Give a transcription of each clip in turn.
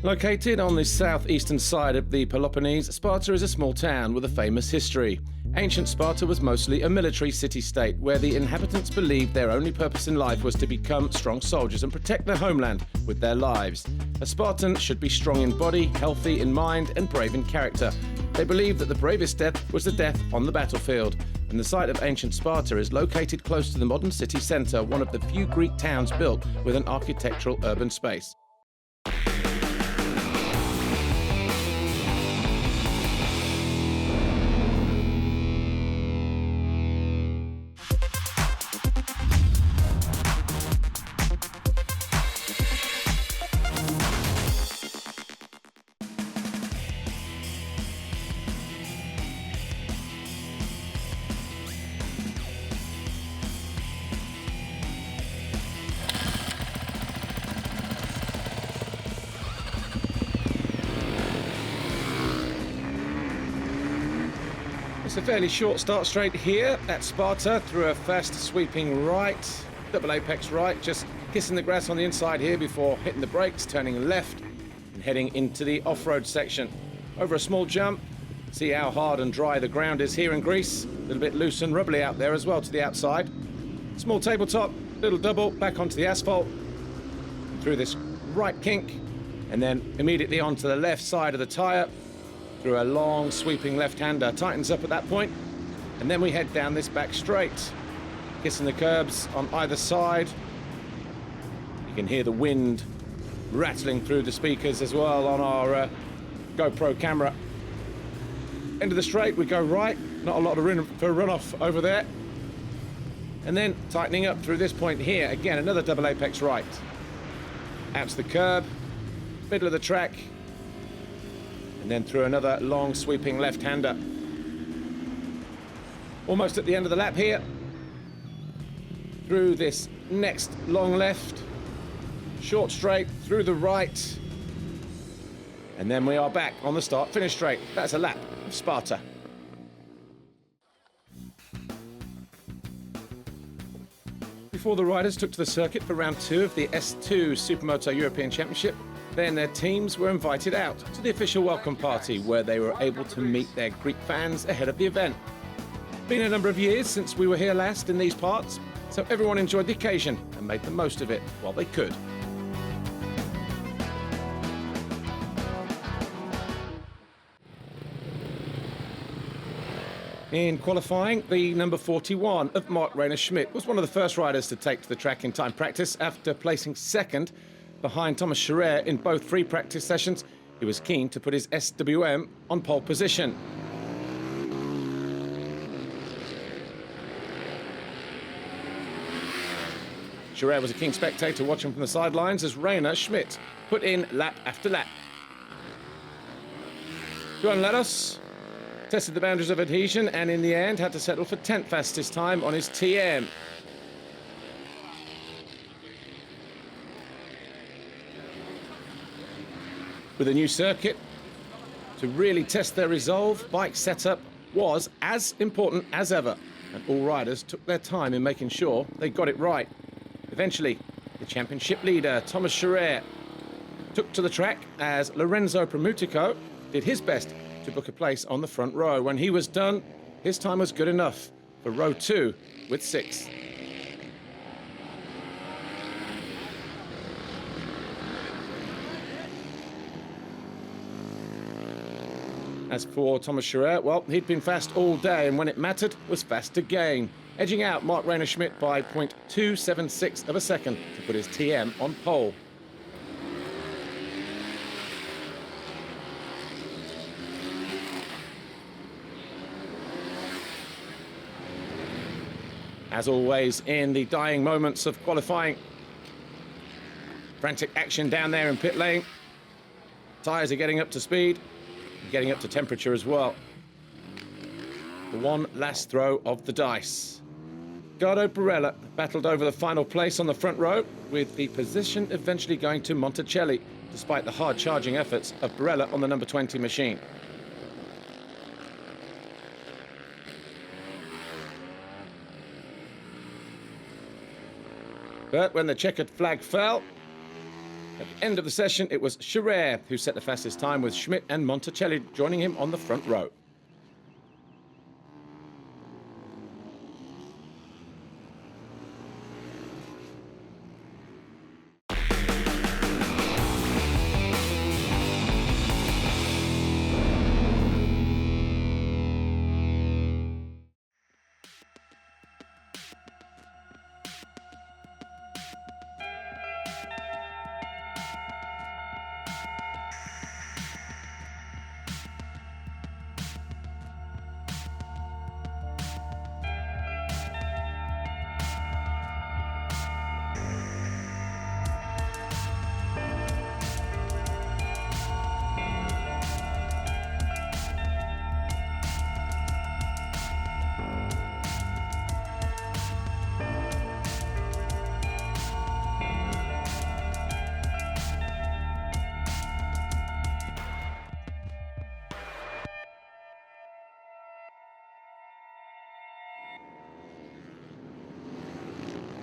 Located on the southeastern side of the Peloponnese, Sparta is a small town with a famous history. Ancient Sparta was mostly a military city-state where the inhabitants believed their only purpose in life was to become strong soldiers and protect their homeland with their lives. A Spartan should be strong in body, healthy in mind, and brave in character. They believed that the bravest death was the death on the battlefield. And the site of ancient Sparta is located close to the modern city centre, one of the few Greek towns built with an architectural urban space. It's a fairly short start straight here at Sparta through a fast sweeping right, double apex right, just kissing the grass on the inside here before hitting the brakes, turning left and heading into the off-road section. Over a small jump, see how hard and dry the ground is here in Greece, a little bit loose and rubbly out there as well to the outside. Small tabletop, little double, back onto the asphalt, through this right kink, and then immediately onto the left side of the tyre, through a long sweeping left-hander, tightens up at that point, and then we head down this back straight, kissing the curbs on either side. You can hear the wind rattling through the speakers as well on our GoPro camera. End of the straight, we go right, not a lot of room for runoff over there, and then tightening up through this point here, again another double apex right, out to the curb, middle of the track, and then through another long sweeping left-hander. Almost at the end of the lap here. Through this next long left, short straight, through the right, and then we are back on the start-finish straight. That's a lap of Sparta. Before the riders took to the circuit for round 2 of the S2 Supermoto European Championship, then their teams were invited out to the official welcome party where they were able to meet their Greek fans ahead of the event. Been a number of years since we were here last in these parts, so everyone enjoyed the occasion and made the most of it while they could. In qualifying, the number 41 of Marc-Reiner Schmidt was one of the first riders to take to the track in time practice after placing second behind Thomas Chareyre in both free practice sessions. He was keen to put his SWM on pole position. Chareyre was a keen spectator watching from the sidelines as Reiner Schmidt put in lap after lap. Johan Lados tested the boundaries of adhesion and in the end had to settle for 10th fastest time on his TM. With a new circuit to really test their resolve, bike setup was as important as ever, and all riders took their time in making sure they got it right. Eventually, the championship leader, Thomas Chareyre, took to the track as Lorenzo Promutico did his best to book a place on the front row. When he was done, his time was good enough for row 2 with 6. As for Thomas Chareyre, well, he'd been fast all day, and when it mattered, was fast again, edging out Marc-Reiner Schmidt by 0.276 of a second to put his TM on pole. As always, in the dying moments of qualifying, frantic action down there in pit lane. Tyres are getting up to speed. Getting up to temperature as well. The one last throw of the dice. Edgardo Borella battled over the final place on the front row, with the position eventually going to Monticelli, despite the hard charging efforts of Borella on the number 20 machine. But when the checkered flag fell, At the end of the session, it was Chareyre who set the fastest time, with Schmidt and Monticelli joining him on the front row.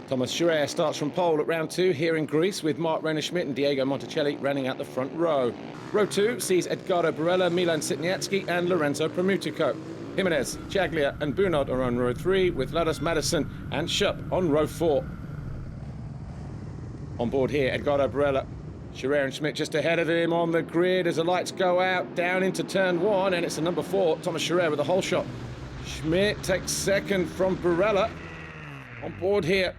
Thomas Chareyre starts from pole at round 2 here in Greece, with Marc-Reiner Schmidt and Diego Monticelli running out the front row. Row 2 sees Edgardo Borella, Milan Sitniatsky and Lorenzo Promutico. Gimenez, Chareyre and Bunod are on row 3, with Ladas Madison and Schupp on row 4. On board here, Edgardo Borella. Chareyre and Schmidt just ahead of him on the grid as the lights go out, down into turn 1, and it's the number 4, Thomas Chareyre, with a hole shot. Schmidt takes second from Borella. On board here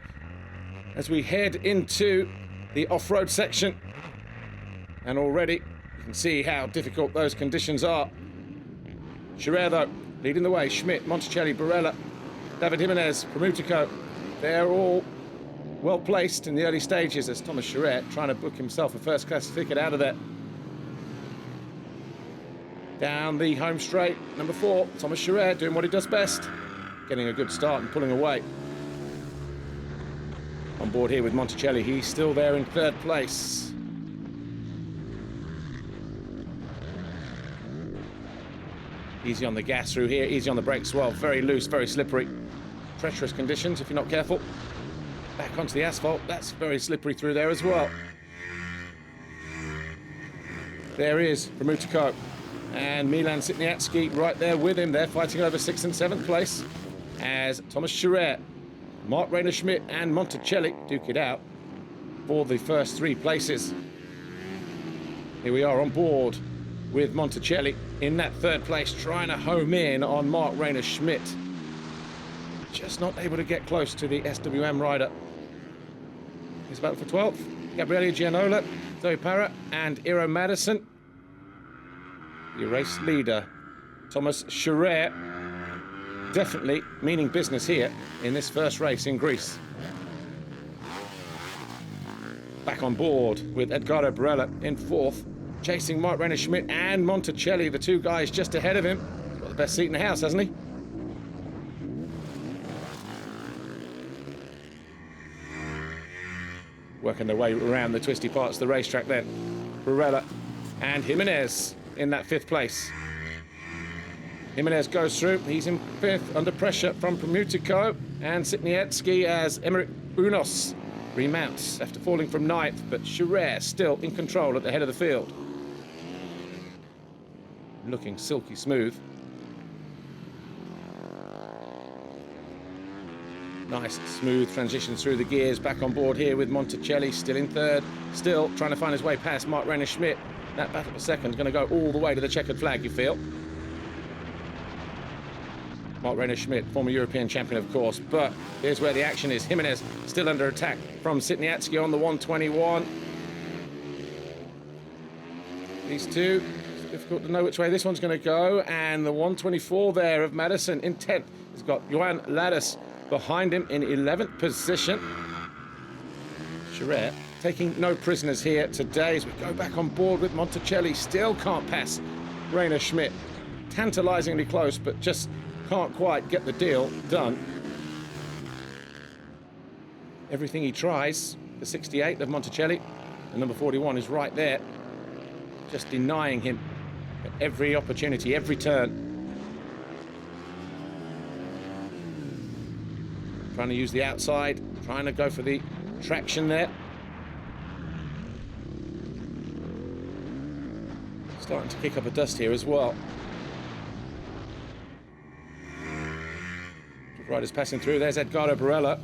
as we head into the off-road section. And already you can see how difficult those conditions are. Chareyre, though, leading the way. Schmidt, Monticelli, Borella, David Gimenez, Promutico. They're all well placed in the early stages as Thomas Chareyre trying to book himself a first-class ticket out of there. Down the home straight, number 4, Thomas Chareyre doing what he does best, getting a good start and pulling away. On board here with Monticelli, he's still there in 3rd place. Easy on the gas through here, easy on the brakes well, very loose, very slippery. Treacherous conditions if you're not careful. Back onto the asphalt, that's very slippery through there as well. There is Promutico and Milan Sitniatsky right there with him. They're fighting over 6th and 7th place as Thomas Chareyre, Marc-Reiner Schmidt and Monticelli duke it out for the first 3 places. Here we are on board with Monticelli in that 3rd place, trying to home in on Marc-Reiner Schmidt. Just not able to get close to the SWM rider. He's battling for 12th. Gabriele Gianola, Zoe Parra and Iro Madison. The race leader, Thomas Chareyre, definitely meaning business here in this first race in Greece. Back on board with Edgardo Borella in 4th, chasing Marc-Reiner Schmidt and Monticelli, the 2 guys just ahead of him. He's got the best seat in the house, hasn't he? Working their way around the twisty parts of the racetrack then. Borella and Gimenez in that 5th place. Gimenez goes through, he's in 5th under pressure from Promutico, and Sitniatsky as Emmerich Unos remounts after falling from 9th, but Chareyre still in control at the head of the field. Looking silky smooth. Nice smooth transition through the gears. Back on board here with Monticelli still in 3rd, still trying to find his way past Marc-Reiner Schmidt. That battle for 2nd is going to go all the way to the checkered flag, you feel. Marc-Reiner Schmidt, former European champion, of course, but here's where the action is. Gimenez still under attack from Sitniatsky on the 121. These 2, it's difficult to know which way this one's going to go, and the 124 there of Madison in 10th has got Johan Ladas behind him in 11th position. Chareyre taking no prisoners here today as we go back on board with Monticelli. Still can't pass Reiner Schmidt. Tantalisingly close, but just can't quite get the deal done. Everything he tries, the 68 of Monticelli, and number 41 is right there, just denying him at every opportunity, every turn. Trying to use the outside, trying to go for the traction there. Starting to kick up a dust here as well. Riders passing through. There's Edgardo Borella,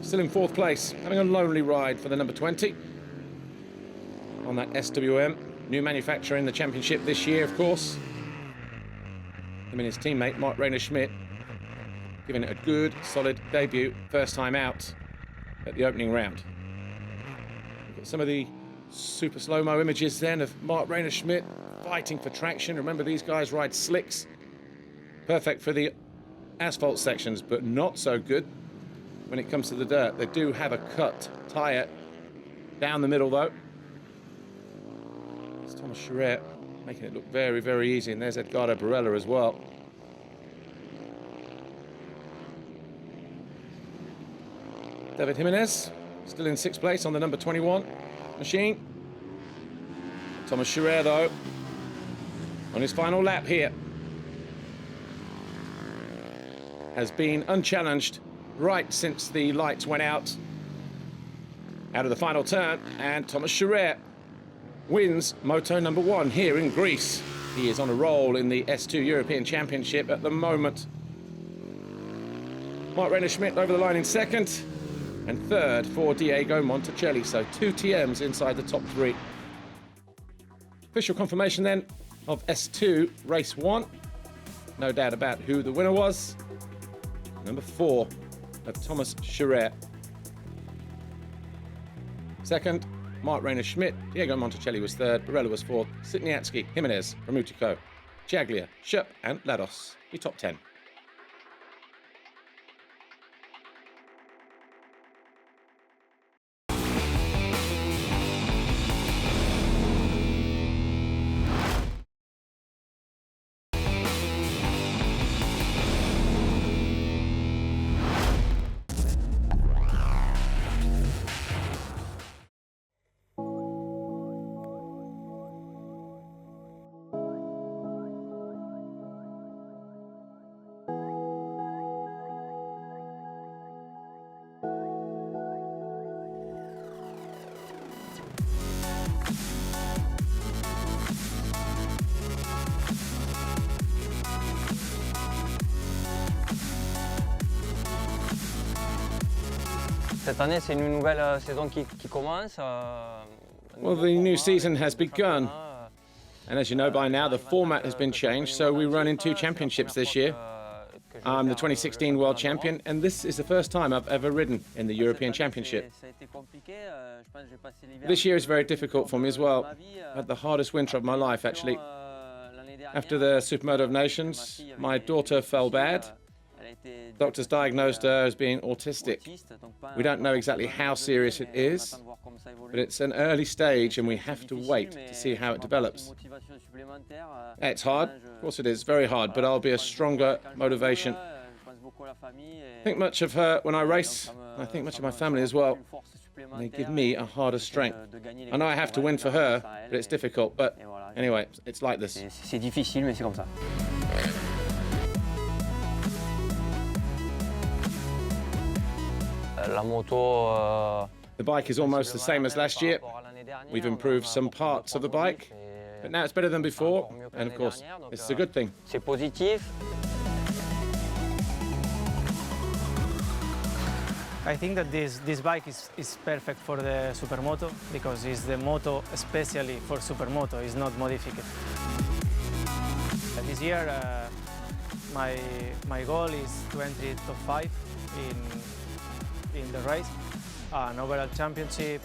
still in 4th place, having a lonely ride for the number 20 on that SWM. New manufacturer in the championship this year, of course. Him and his teammate, Marc-Reiner Schmidt, giving it a good, solid debut, first time out at the opening round. We've got some of the super slow-mo images then of Marc-Reiner Schmidt fighting for traction. Remember, these guys ride slicks. Perfect for the asphalt sections, but not so good when it comes to the dirt. They do have a cut tyre down the middle, though. It's Thomas Chareyre making it look very, very easy, and there's Edgardo Borella as well. David Gimenez still in 6th place on the number 21 machine. Thomas Chareyre, though, on his final lap here, has been unchallenged right since the lights went out of the final turn, and Thomas Chareyre wins Moto number 1 here in Greece. He is on a roll in the S2 European Championship at the moment. Marc-Reiner Schmidt over the line in 2nd, and 3rd for Diego Monticelli, so 2 TMs inside the top 3. Official confirmation then of S2 Race 1. No doubt about who the winner was. Number 4 of Thomas Chareyre. 2nd, Marc-Reiner Schmidt. Diego Monticelli was 3rd. Borella was 4th. Sitniatsky, Gimenez, Promutico, Ciaglia, Schupp and Lados. The top 10. Cette année, c'est une nouvelle saison qui commence. Well, the new season has begun. And as you know by now, the format has been changed, so we run in 2 championships this year. I'm the 2016 World Champion, and this is the first time I've ever ridden in the European Championship. This year is very difficult for me as well. I had the hardest winter of my life, actually. After the Supermoto of Nations, my daughter fell bad. Doctors diagnosed her as being autistic. We don't know exactly how serious it is, but it's an early stage and we have to wait to see how it develops. It's hard, of course it is, very hard, but I'll be a stronger motivation. I think much of her when I race, I think much of my family as well. And they give me a harder strength. I know I have to win for her, but it's difficult, but anyway, it's like this. C'est difficile, mais c'est comme ça. The bike is almost the same as last year. We've improved some parts of the bike, but now it's better than before, and of course, this is a good thing. C'est positif. I think that this bike is perfect for the Supermoto because it's the moto especially for Supermoto, it's not modified. This year my goal is to enter top 5 in the race, an overall championship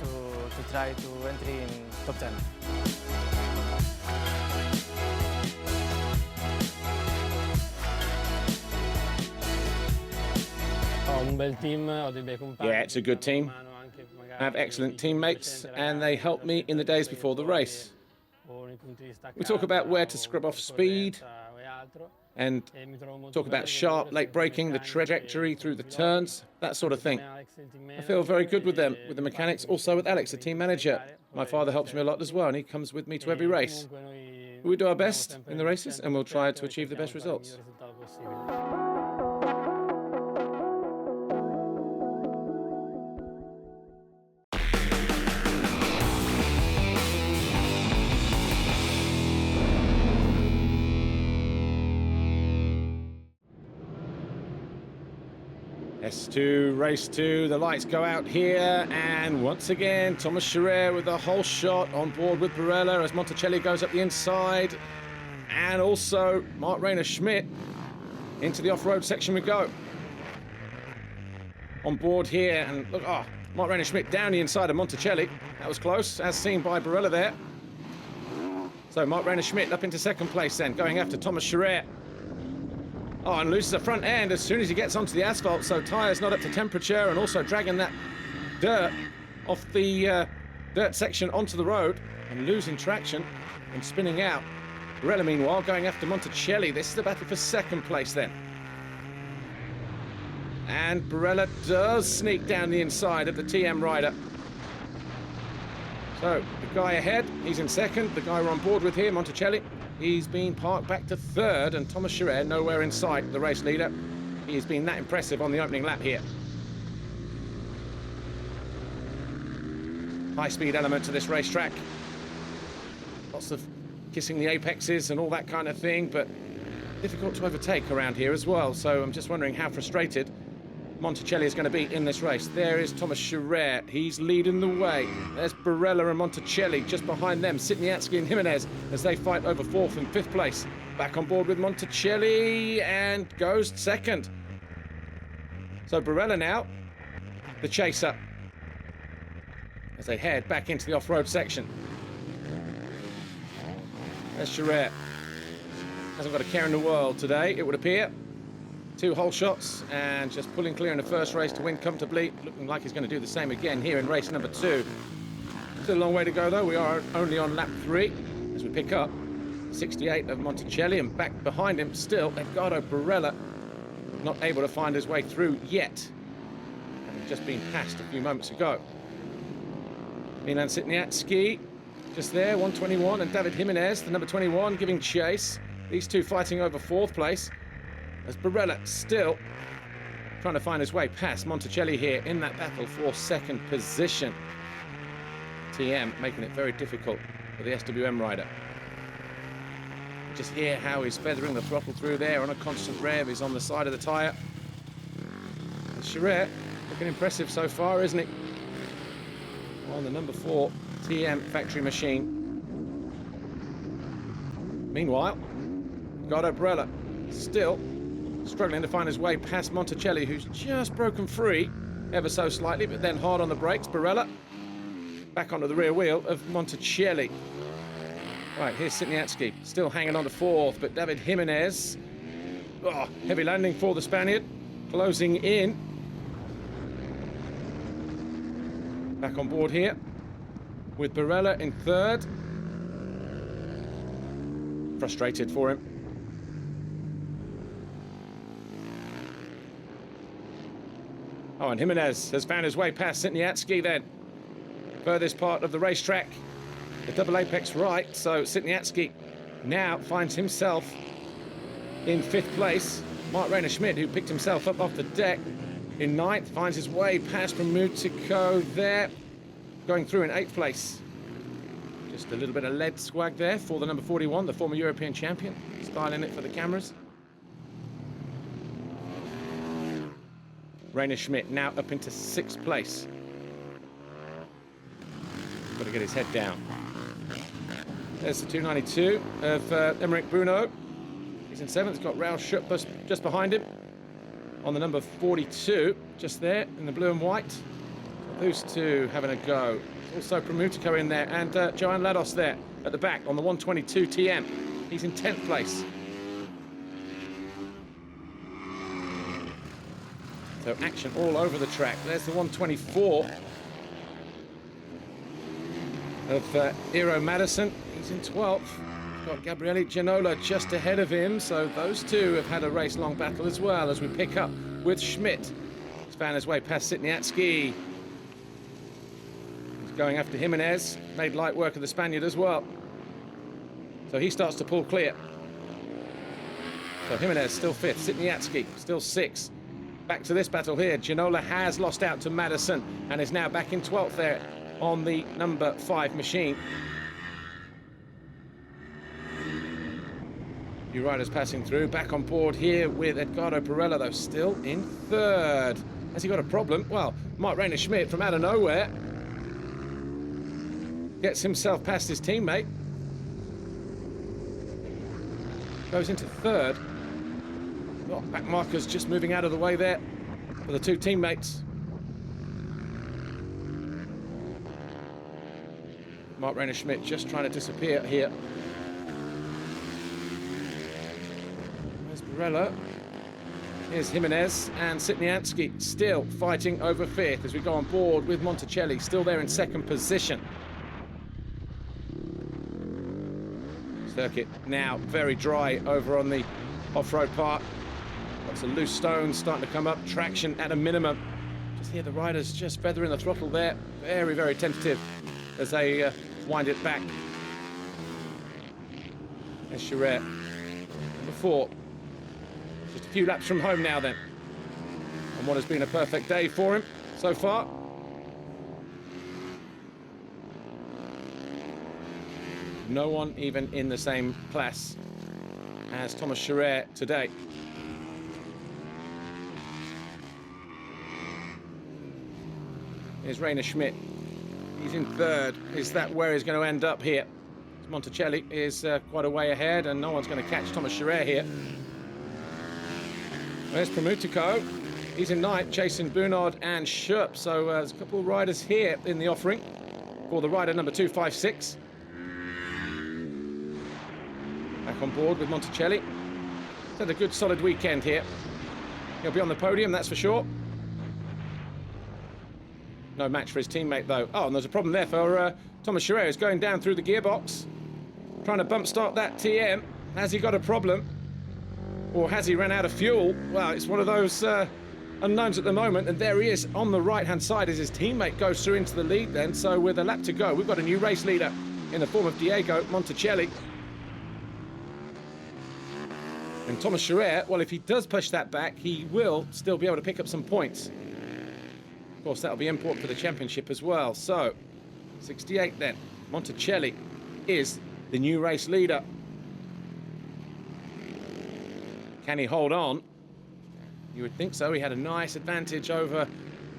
to try to enter in top 10. Yeah, it's a good team. I have excellent teammates, and they help me in the days before the race. We talk about where to scrub off speed, and talk about sharp late braking, the trajectory through the turns, that sort of thing. I feel very good with them, with the mechanics, also with Alex, the team manager. My father helps me a lot as well, and he comes with me to every race. We do our best in the races, and we'll try to achieve the best results. S2, race 2, the lights go out here, and once again, Thomas Chareyre with a whole shot on board with Borella as Monticelli goes up the inside, and also Marc-Reiner Schmidt into the off-road section we go. On board here, and look, Marc-Reiner Schmidt down the inside of Monticelli. That was close, as seen by Borella there. So Marc-Reiner Schmidt up into second place then, going after Thomas Chareyre. Oh, and loses the front end as soon as he gets onto the asphalt, so tyres not up to temperature, and also dragging that dirt off the dirt section onto the road and losing traction and spinning out. Borella, meanwhile, going after Monticelli. This is the battle for second place then. And Borella does sneak down the inside of the TM rider. So the guy ahead, he's in second. The guy we're on board with here, Monticelli, he's been parked back to third, and Thomas Chareyre nowhere in sight, the race leader. He has been that impressive on the opening lap here. High-speed element to this racetrack. Lots of kissing the apexes and all that kind of thing, but difficult to overtake around here as well. So I'm just wondering how frustrated Monticelli is going to be in this race. There is Thomas Chareyre. He's leading the way. There's Borella and Monticelli just behind them. Sitniatsky and Gimenez as they fight over fourth and fifth place. Back on board with Monticelli and goes second. So Borella now, the chaser, as they head back into the off-road section. There's Chareyre. Hasn't got a care in the world today, it would appear. 2 whole shots and just pulling clear in the first race to win comfortably. Looking like he's going to do the same again here in race number 2. Still a long way to go though. We are only on lap 3 as we pick up 68 of Monticelli, and back behind him still Edgardo Borella, not able to find his way through yet, having just been passed a few moments ago. Milan Sitniatsky just there, 121, and David Gimenez, the number 21, giving chase. These two fighting over fourth place, as Borella still trying to find his way past Monticelli here in that battle for second position. TM making it very difficult for the SWM rider. Just hear how he's feathering the throttle through there on a constant rev. He's on the side of the tyre. And Chareyre looking impressive so far, isn't he? On the number 4 TM factory machine. Meanwhile, Edgardo Borella still struggling to find his way past Monticelli, who's just broken free ever so slightly, but then hard on the brakes. Borella back onto the rear wheel of Monticelli. Right, here's Sitniatsky, still hanging on to fourth, but David Gimenez, heavy landing for the Spaniard, closing in. Back on board here with Borella in third. Frustrated for him. Oh, and Gimenez has found his way past Sitniatsky then. Furthest part of the racetrack, the double apex right, so Sitniatsky now finds himself in fifth place. Marc-Reiner Schmidt, who picked himself up off the deck, in ninth, finds his way past Promutico there, going through in eighth place. Just a little bit of lead swag there for the number 41, the former European champion, styling it for the cameras. Reiner Schmidt now up into sixth place. Got to get his head down. There's the 292 of Emmerich Bunod. He's in seventh. Got Raul Schuppers just behind him on the number 42, just there in the blue and white. Those two having a go. Also Promutico in there, and Johan Lados there at the back on the 122 TM. He's in 10th place. So action all over the track. There's the 124 of Eero Madison. He's in 12th. Got Gabriele Ginola just ahead of him. So those two have had a race-long battle as well, as we pick up with Schmidt. He's found his way past Sitniatsky. He's going after Gimenez. Made light work of the Spaniard as well. So he starts to pull clear. So Gimenez still fifth. Sitniatsky still sixth. Back to this battle here. Ginola has lost out to Madison and is now back in 12th there on the number 5 machine. Few riders passing through. Back on board here with Edgardo Borella, though, still in third. Has he got a problem? Well, Marc-Reiner Schmidt from out of nowhere gets himself past his teammate. Goes into third. Oh, back markers just moving out of the way there for the two teammates. Marc-Reiner Schmidt just trying to disappear here. There's Borella. Here's Gimenez and Sitniansky still fighting over fifth as we go on board with Monticelli still there in second position. Circuit now very dry over on the off-road part. Lots of loose stones starting to come up, traction at a minimum. Just hear the riders just feathering the throttle there. Very, very tentative as they wind it back. There's Chareyre, number 4. Just a few laps from home now then. And what has been a perfect day for him so far. No one even in the same class as Thomas Chareyre today. Here's Reiner Schmidt. He's in third. Is that where he's going to end up here? Monticelli is quite a way ahead, and no one's going to catch Thomas Chareyre here. There's Promutico. He's in ninth, chasing Bunod and Schupp. So there's a couple of riders here in the offering for the rider number 256. Back on board with Monticelli. He's had a good solid weekend here. He'll be on the podium, that's for sure. No match for his teammate though. Oh, and there's a problem there for Thomas Chareyre. He's going down through the gearbox, trying to bump start that TM. Has he got a problem? Or has he run out of fuel? Well, it's one of those unknowns at the moment, and there he is on the right-hand side as his teammate goes through into the lead then. So with a lap to go, we've got a new race leader in the form of Diego Monticelli. And Thomas Chareyre, well, if he does push that back, he will still be able to pick up some points. Of course, that'll be important for the championship as well. So, 68 then. Monticelli is the new race leader. Can he hold on? You would think so. He had a nice advantage over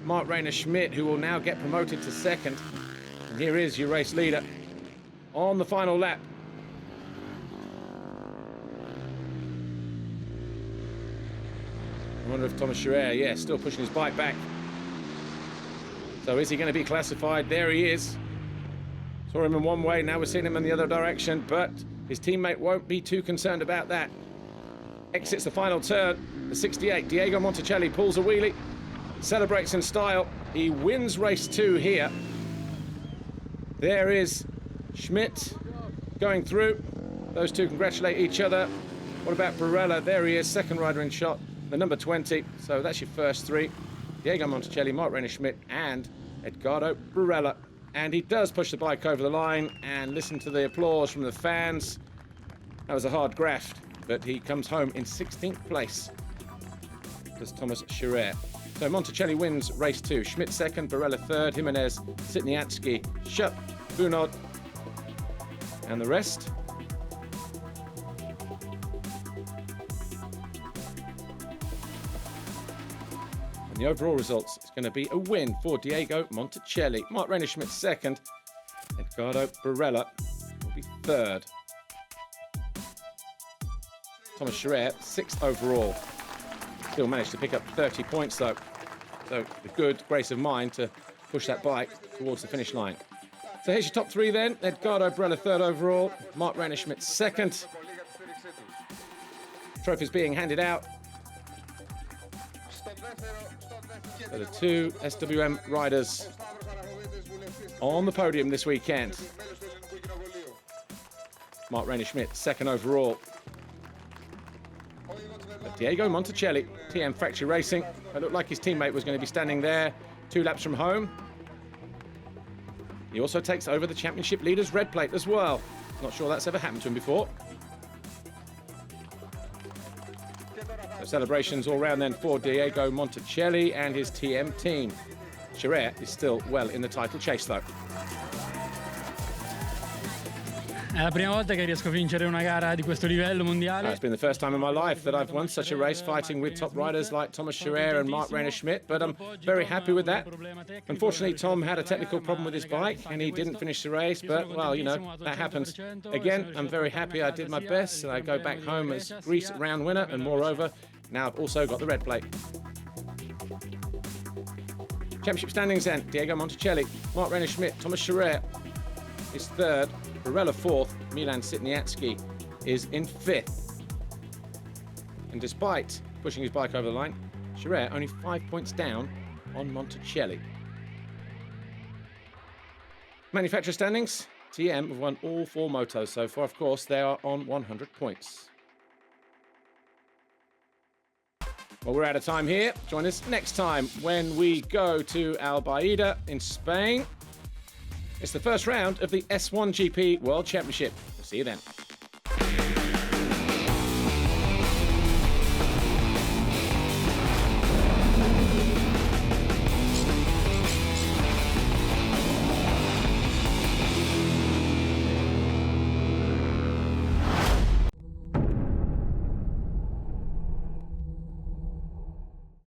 Marc-Reiner Schmidt, who will now get promoted to second. And here is your race leader on the final lap. I wonder if Thomas Chareyre, yeah, still pushing his bike back. So is he going to be classified? There he is. Saw him in one way, now we're seeing him in the other direction, but his teammate won't be too concerned about that. Exits the final turn. The 68, Diego Monticelli, pulls a wheelie, celebrates in style. He wins race 2 here. There is Schmidt going through. Those two congratulate each other. What about Borella? There he is, second rider in shot, the number 20. So that's your first 3. Diego Monticelli, Marc-Reiner Schmidt, and Edgardo Borella. And he does push the bike over the line, and listen to the applause from the fans. That was a hard graft, but he comes home in 16th place. Does Thomas Chareyre. So Monticelli wins race 2. Schmidt second, Borella third, Gimenez, Sitniansky, Schupp, Bunod, and the rest. The overall results is going to be a win for Diego Monticelli. Marc-Reiner Schmidt second. Edgardo Borella will be third. Thomas Chareyre 6th overall. Still managed to pick up 30 points though. So the good grace of mind to push that bike towards the finish line. So here's your top 3 then. Edgardo Borella 3rd overall. Marc-Reiner Schmidt 2nd. Trophies being handed out. So the 2 SWM riders on the podium this weekend. Marc-Reiner Schmidt 2nd overall. But Diego Monticelli, TM Factory Racing. It looked like his teammate was going to be standing there 2 laps from home. He also takes over the championship leader's red plate as well. Not sure that's ever happened to him before. So celebrations all round then for Diego Monticelli and his TM team. Chareyre is still well in the title chase though. È la prima volta che riesco a vincere una gara di questo livello mondiale. It's been the first time in my life that I've won such a race fighting with top riders like Thomas Chareyre and Marc-Reiner Schmidt, but I'm very happy with that. Unfortunately, Tom had a technical problem with his bike and he didn't finish the race, but, well, you know, that happens. Again, I'm very happy I did my best and I go back home as Greece round winner, and moreover, now I've also got the red plate. Championship standings then: Diego Monticelli, Marc-Reiner Schmidt, Thomas Chareyre is third, Borella fourth, Milan Sitniatsky is in fifth. And despite pushing his bike over the line, Chareyre only 5 points down on Monticelli. Manufacturer standings: TM have won all 4 motos so far. Of course, they are on 100 points. Well, we're out of time here. Join us next time when we go to Albaida in Spain. It's the first round of the S1 GP World Championship. We'll see you then.